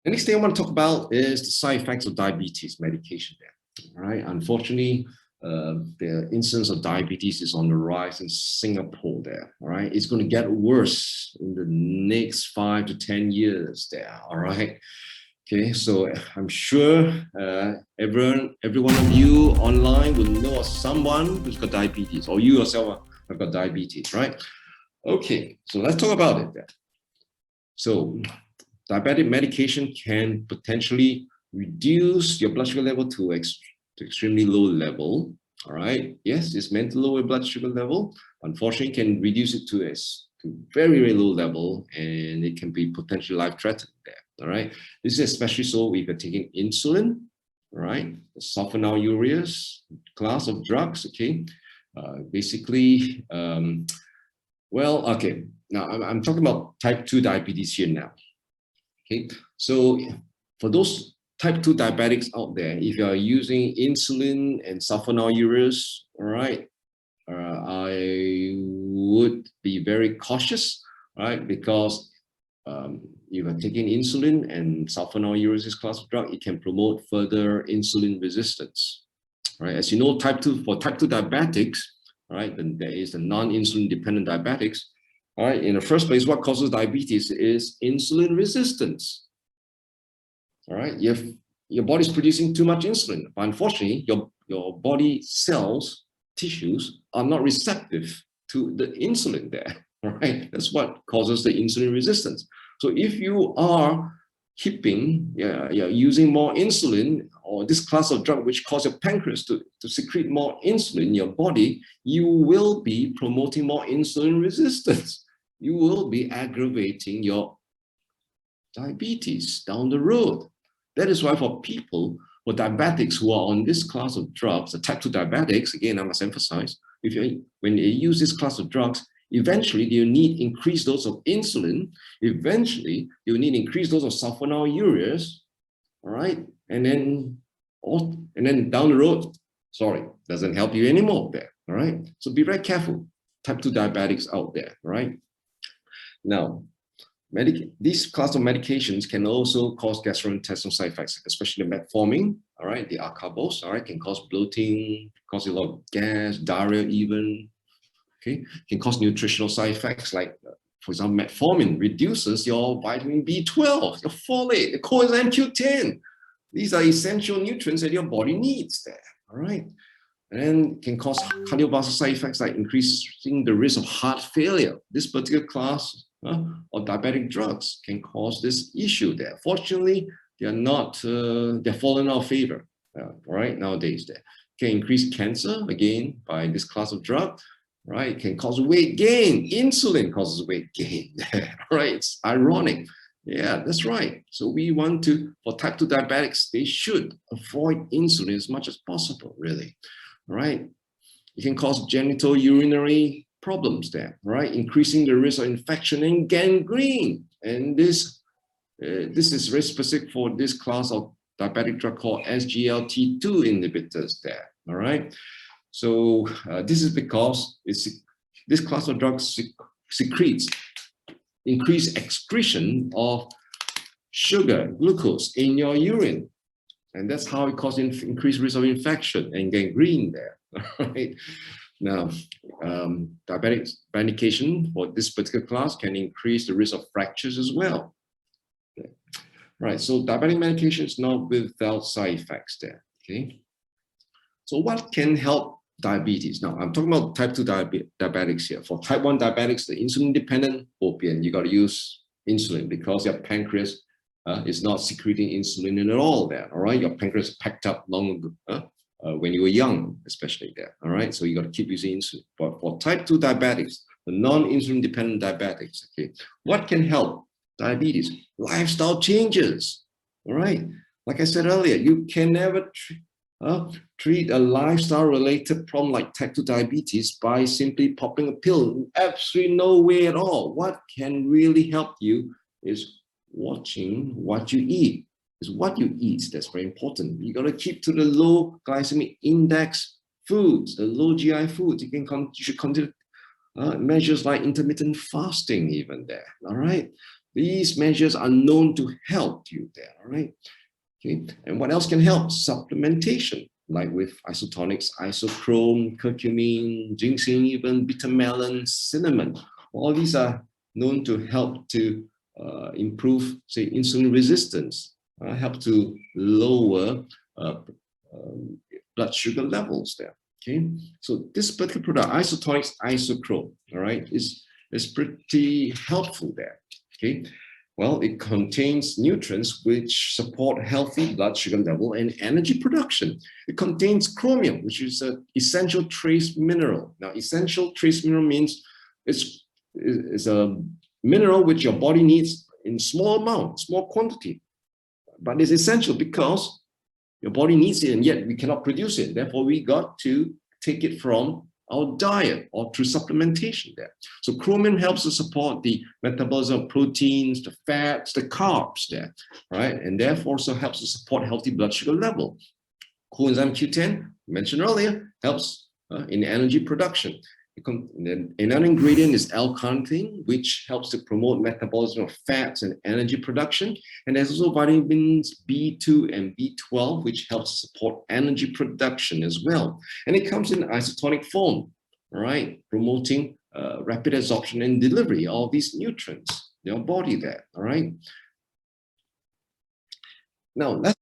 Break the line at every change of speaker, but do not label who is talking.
The next thing I want to talk about is the side effects of diabetes medication there. All right. Unfortunately, the incidence of diabetes is on the rise in Singapore there. All right. It's going to get worse in the next 5 to 10 years there. All right. Okay, so I'm sure every one of you online will know of someone who's got diabetes, or you yourself have got diabetes, right? Okay, so let's talk about it then. So diabetic medication can potentially reduce your blood sugar level to extremely low level. All right. Yes, it's meant to lower blood sugar level. Unfortunately, can reduce it to very, very low level, and it can be potentially life-threatening there. All right. This is especially so if you're taking insulin, all right, the sulfonylureas class of drugs. Okay. Basically, well, okay. Now I'm talking about type 2 diabetes here now. Okay, so for those type 2 diabetics out there, if you are using insulin and sulfonylureas, all right, I would be very cautious, right? Because if you're taking insulin and sulfonylureas, this class of drug, it can promote further insulin resistance, right? As you know, for type 2 diabetics, right, then there is the non-insulin dependent diabetics. All right, in the first place, what causes diabetes is insulin resistance. All right, your body's producing too much insulin, but unfortunately, your body cells, tissues are not receptive to the insulin there. All right, that's what causes the insulin resistance. So if you are you're using more insulin or this class of drug which causes your pancreas to secrete more insulin in your body, you will be promoting more insulin resistance. You will be aggravating your diabetes down the road. That is why for diabetics who are on this class of drugs, the type 2 diabetics, again, I must emphasize, when they use this class of drugs, eventually they'll need increased dose of insulin. Eventually, they'll need increased dose of sulfonylureas, all right? And then down the road, sorry, doesn't help you anymore there, all right? So be very careful, type 2 diabetics out there, all right? Now, these class of medications can also cause gastrointestinal side effects, especially the metformin, all right? The acarbose, all right, can cause bloating, cause a lot of gas, diarrhea even, okay? Can cause nutritional side effects like, for example, metformin reduces your vitamin B12, your folate, the coenzyme Q10. These are essential nutrients that your body needs there, all right? And can cause cardiovascular side effects like increasing the risk of heart failure. This particular class of diabetic drugs can cause this issue there. Fortunately, they're fallen out of favor, all right, nowadays there. Can increase cancer, again, by this class of drug, right? Can cause weight gain. Insulin causes weight gain, right? It's ironic. Yeah, that's right. So we want to, for type 2 diabetics, they should avoid insulin as much as possible, really, right? It can cause genital urinary problems there, right? Increasing the risk of infection and gangrene. And this is very specific for this class of diabetic drug called SGLT2 inhibitors there, all right? So this is because this class of drugs secretes increased excretion of sugar, glucose in your urine. And that's how it causes increased risk of infection and gangrene there, right? Now, diabetic medication for this particular class can increase the risk of fractures as well. Okay. Right, so diabetic medication is not without side effects there, okay? So what can help diabetes? Now, I'm talking about type 2 diabetics here. For type 1 diabetics, the insulin-dependent opiate, you got to use insulin because your pancreas is not secreting insulin at all there, all right? Your pancreas packed up long ago, when you were young, especially there, all right? So you got to keep using insulin. But for type 2 diabetics, the non-insulin dependent diabetics, okay, what can help diabetes? Lifestyle changes, all right? Like I said earlier, you can never treat a lifestyle-related problem like type 2 diabetes by simply popping a pill. Absolutely no way at all. What can really help you is watching what you eat. Is what you eat that's very important. You got to keep to the low glycemic index foods, the low GI foods. You should consider measures like intermittent fasting even there. All right. These measures are known to help you there, all right? Okay, and what else can help? Supplementation, like with isotonics, isochrome, curcumin, ginseng, even bitter melon, cinnamon. All these are known to help to improve, say, insulin resistance, help to lower blood sugar levels there. Okay, so this particular product, isotonics, isochrome, all right, is pretty helpful there. Okay, well, it contains nutrients which support healthy blood sugar level and energy production. It contains chromium, which is an essential trace mineral. Now, essential trace mineral means it's a mineral which your body needs in small amount, small quantity, but it's essential because your body needs it and yet we cannot produce it. Therefore, we got to take it from our diet or through supplementation there. So chromium helps to support the metabolism of proteins, the fats, the carbs there, right? And therefore also helps to support healthy blood sugar level. Coenzyme Q10, mentioned earlier, helps in energy production. Another ingredient is L-carnitine, which helps to promote metabolism of fats and energy production. And there's also vitamins B2 and B12, which helps support energy production as well. And it comes in isotonic form, all right, promoting rapid absorption and delivery of these nutrients in your body there, all right. Now, let's